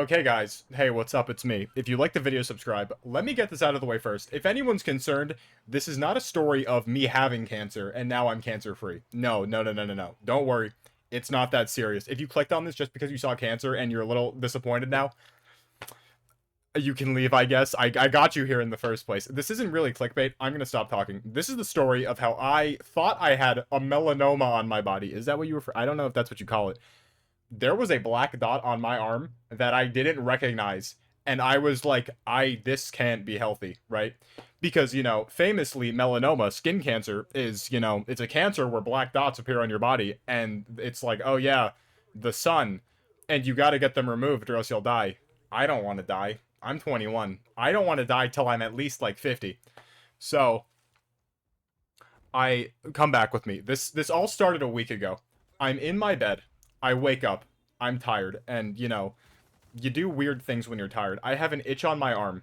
Okay, guys. Hey, what's up? It's me. If you like the video, subscribe. Let me get this out of the way first. If anyone's concerned, this is not a story of me having cancer and now I'm cancer-free. No, no, no, no, no, no. Don't worry. It's not that serious. If you clicked on this just because you saw cancer and you're a little disappointed now, you can leave, I guess. I got you here in the first place. This isn't really clickbait. I'm gonna stop talking. This is the story of how I thought I had a melanoma on my body. Is that what you refer? I don't know if that's what you call it. There was a black dot on my arm that I didn't recognize. And I was like, this can't be healthy, right? Because, famously, melanoma, skin cancer, is, it's a cancer where black dots appear on your body. And it's like, oh yeah, the sun. And you gotta get them removed or else you'll die. I don't want to die. I'm 21. I don't want to die till I'm at least like 50. So, come back with me. This all started a week ago. I'm in my bed. I wake up, I'm tired, and, you do weird things when you're tired. I have an itch on my arm,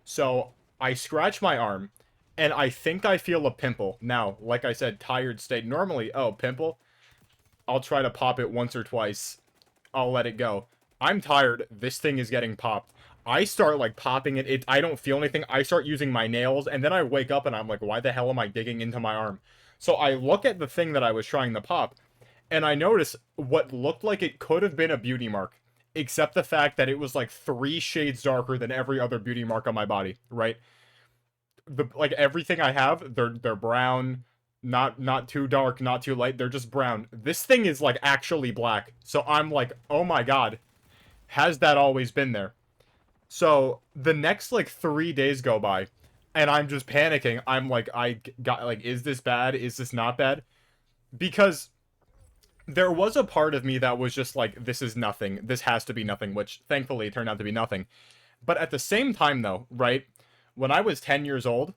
so I scratch my arm, and I think I feel a pimple. Now, like I said, tired state. Normally, oh, pimple? I'll try to pop it once or twice. I'll let it go. I'm tired. This thing is getting popped. I start, like, popping it. I don't feel anything. I start using my nails, and then I wake up, and I'm like, why the hell am I digging into my arm? So I look at the thing that I was trying to pop, and I noticed what looked like it could have been a beauty mark, except the fact that it was like 3 shades darker than every other beauty mark on my body, right? Like everything I have, they're brown, not too dark, not too light, they're just brown. This thing is like actually black. So I'm like, "Oh my god, has that always been there?" So the next like 3 days go by and I'm just panicking. I'm like, is this bad? Is this not bad? Because there was a part of me that was just like, this is nothing. This has to be nothing, which thankfully turned out to be nothing. But at the same time, though, right, when I was 10 years old,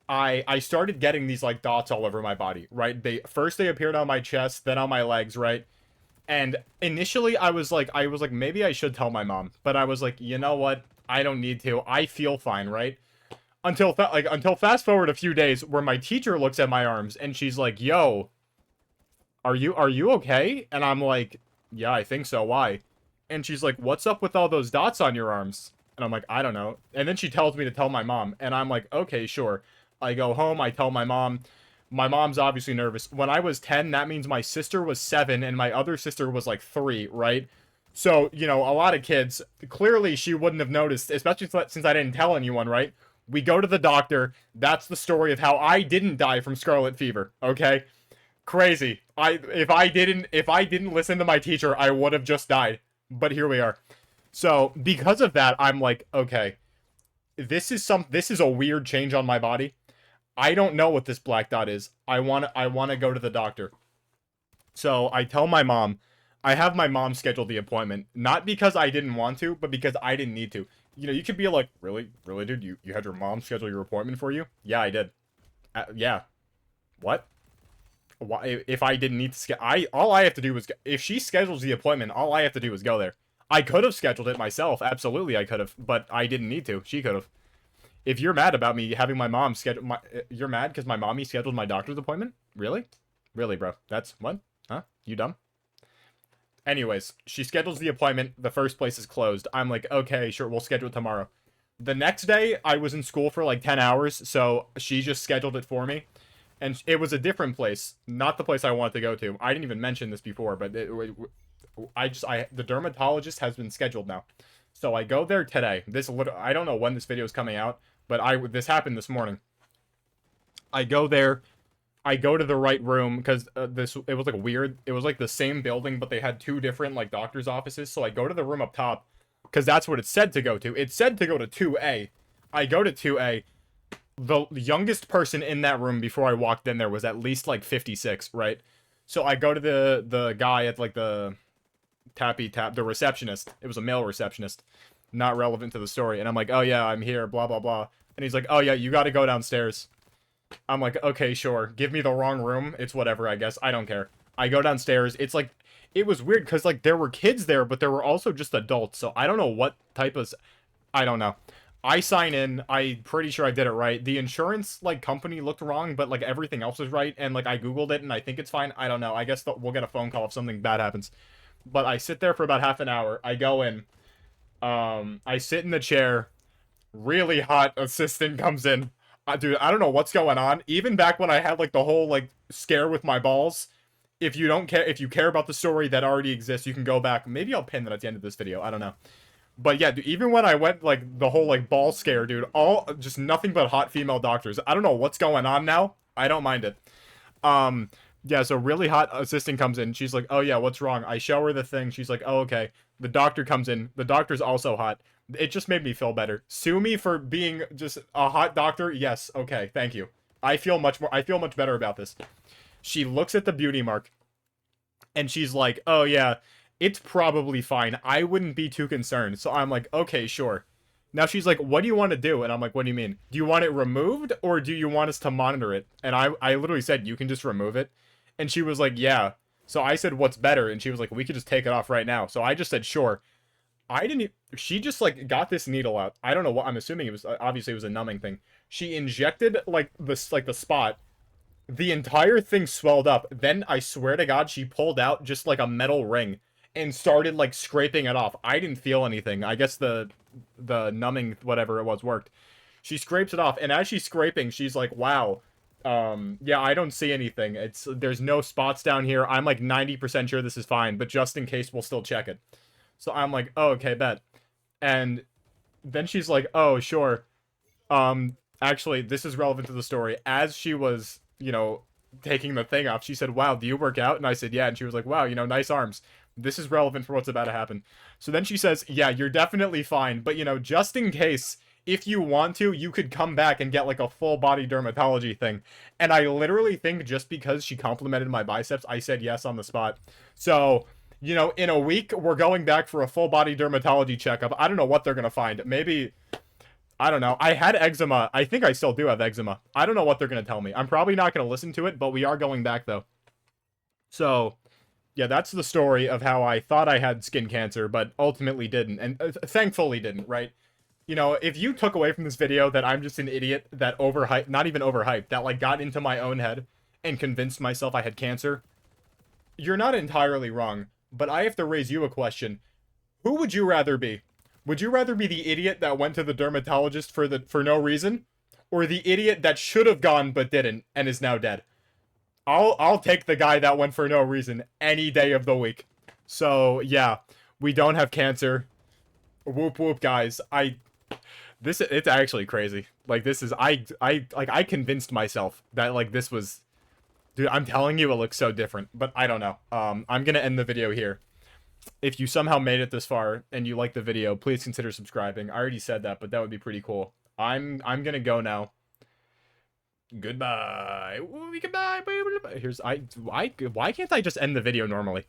I started getting these, like, dots all over my body, right? First they appeared on my chest, then on my legs, right? And initially, I was like, maybe I should tell my mom. But I was like, you know what? I don't need to. I feel fine, right? Until fast forward a few days where my teacher looks at my arms and she's like, yo, are you okay? And I'm like, yeah, I think so. Why? And she's like, what's up with all those dots on your arms? And I'm like, I don't know. And then she tells me to tell my mom. And I'm like, okay, sure. I go home. I tell my mom. My mom's obviously nervous. When I was 10, that means my sister was 7 and my other sister was like 3, right? So, a lot of kids, clearly she wouldn't have noticed, especially since I didn't tell anyone, right? We go to the doctor. That's the story of how I didn't die from scarlet fever, okay? Crazy. If I didn't listen to my teacher, I would have just died. But here we are. So, because of that, I'm like, okay, this is a weird change on my body. I don't know what this black dot is. I want to go to the doctor. So, I tell my mom. I have my mom schedule the appointment, not because I didn't want to, but because I didn't need to. You could be like, really, dude, you had your mom schedule your appointment for you? Yeah, I did. Yeah. What? If I didn't need to all I have to do is, if she schedules the appointment, all I have to do is go there. I could have scheduled it myself, absolutely I could have, but I didn't need to. She could have. If you're mad about me having my mom schedule you're mad because my mommy scheduled my doctor's appointment? Really? Really, bro? That's what? Huh? You dumb? Anyways, she schedules the appointment, the first place is closed. I'm like, okay, sure, we'll schedule it tomorrow. The next day, I was in school for like 10 hours, so she just scheduled it for me. And it was a different place, not the place I wanted to go to. I didn't even mention this before, but the dermatologist has been scheduled now. So I go there today. I don't know when this video is coming out, but this happened this morning. I go there. I go to the right room because it was like weird. It was like the same building, but they had 2 different like doctor's offices. So I go to the room up top because that's what it said to go to. It said to go to 2A. I go to 2A. The youngest person in that room before I walked in there was at least like 56, right? So I go to the guy at like the the receptionist. It was a male receptionist, not relevant to the story. And I'm like, oh yeah, I'm here, blah, blah, blah. And he's like, oh yeah, you got to go downstairs. I'm like, okay, sure. Give me the wrong room. It's whatever, I guess. I don't care. I go downstairs. It's like, it was weird because like there were kids there, but there were also just adults. So I don't know what type of, I don't know. I sign in. I'm pretty sure I did it right. The insurance, like, company looked wrong, but, like, everything else was right. And, like, I Googled it, and I think it's fine. I don't know. I guess we'll get a phone call if something bad happens. But I sit there for about half an hour. I go in. I sit in the chair. Really hot assistant comes in. Dude, I don't know what's going on. Even back when I had like the whole like scare with my balls, if you don't care, if you care about the story that already exists, you can go back. Maybe I'll pin that at the end of this video. I don't know. But yeah, dude, even when I went like the whole like ball scare, dude, all just nothing but hot female doctors. I don't know what's going on now. I don't mind it. Um, yeah, so really hot assistant comes in. She's like, "Oh yeah, what's wrong?" I show her the thing. She's like, "Oh okay." The doctor comes in. The doctor's also hot. It just made me feel better. Sue me for being just a hot doctor. Yes, okay, thank you. I feel much better about this. She looks at the beauty mark and she's like, "Oh yeah, it's probably fine. I wouldn't be too concerned." So I'm like, "Okay, sure." Now she's like, "What do you want to do?" And I'm like, "What do you mean? Do you want it removed or do you want us to monitor it?" And I literally said, "You can just remove it." And she was like, "Yeah." So I said, "What's better?" And she was like, "We could just take it off right now." So I just said, "Sure." I didn't. She just like got this needle out. I don't know what. I'm assuming it was obviously it was a numbing thing. She injected like this like the spot. The entire thing swelled up. Then I swear to God, she pulled out just like a metal ring and started like scraping it off. I didn't feel anything. I guess the numbing whatever it was worked. She scrapes it off, and as she's scraping, she's like, "Wow, yeah, I don't see anything. There's no spots down here. I'm like 90% sure this is fine, but just in case, we'll still check it." So I'm like, "Oh, okay, bet." And then she's like, "Oh, sure. Actually, this is relevant to the story. As she was, taking the thing off, she said, "Wow, do you work out?" And I said, "Yeah." And she was like, "Wow, nice arms." This is relevant for what's about to happen. So then she says, "Yeah, you're definitely fine, but just in case, if you want to, you could come back and get like a full body dermatology thing." And I literally think just because she complimented my biceps, I said yes on the spot. So, in a week, we're going back for a full body dermatology checkup. I don't know what they're gonna find. Maybe I don't know. I had eczema. I think I still do have eczema. I don't know what they're going to tell me. I'm probably not going to listen to it, but we are going back, though. So, yeah, that's the story of how I thought I had skin cancer, but ultimately didn't. And thankfully didn't, right? If you took away from this video that I'm just an idiot that overhyped, not even overhyped, that, like, got into my own head and convinced myself I had cancer, you're not entirely wrong. But I have to raise you a question. Who would you rather be? Would you rather be the idiot that went to the dermatologist for no reason, or the idiot that should have gone but didn't and is now dead? I'll take the guy that went for no reason any day of the week. So yeah, we don't have cancer. Whoop whoop, guys. It's actually crazy. Like this is I convinced myself that like this was, dude. I'm telling you, it looks so different, but I don't know. I'm gonna end the video here. If you somehow made it this far and you like the video, please consider subscribing. I already said that, but that would be pretty cool. I'm gonna go now. Goodbye. Goodbye. Why can't I just end the video normally?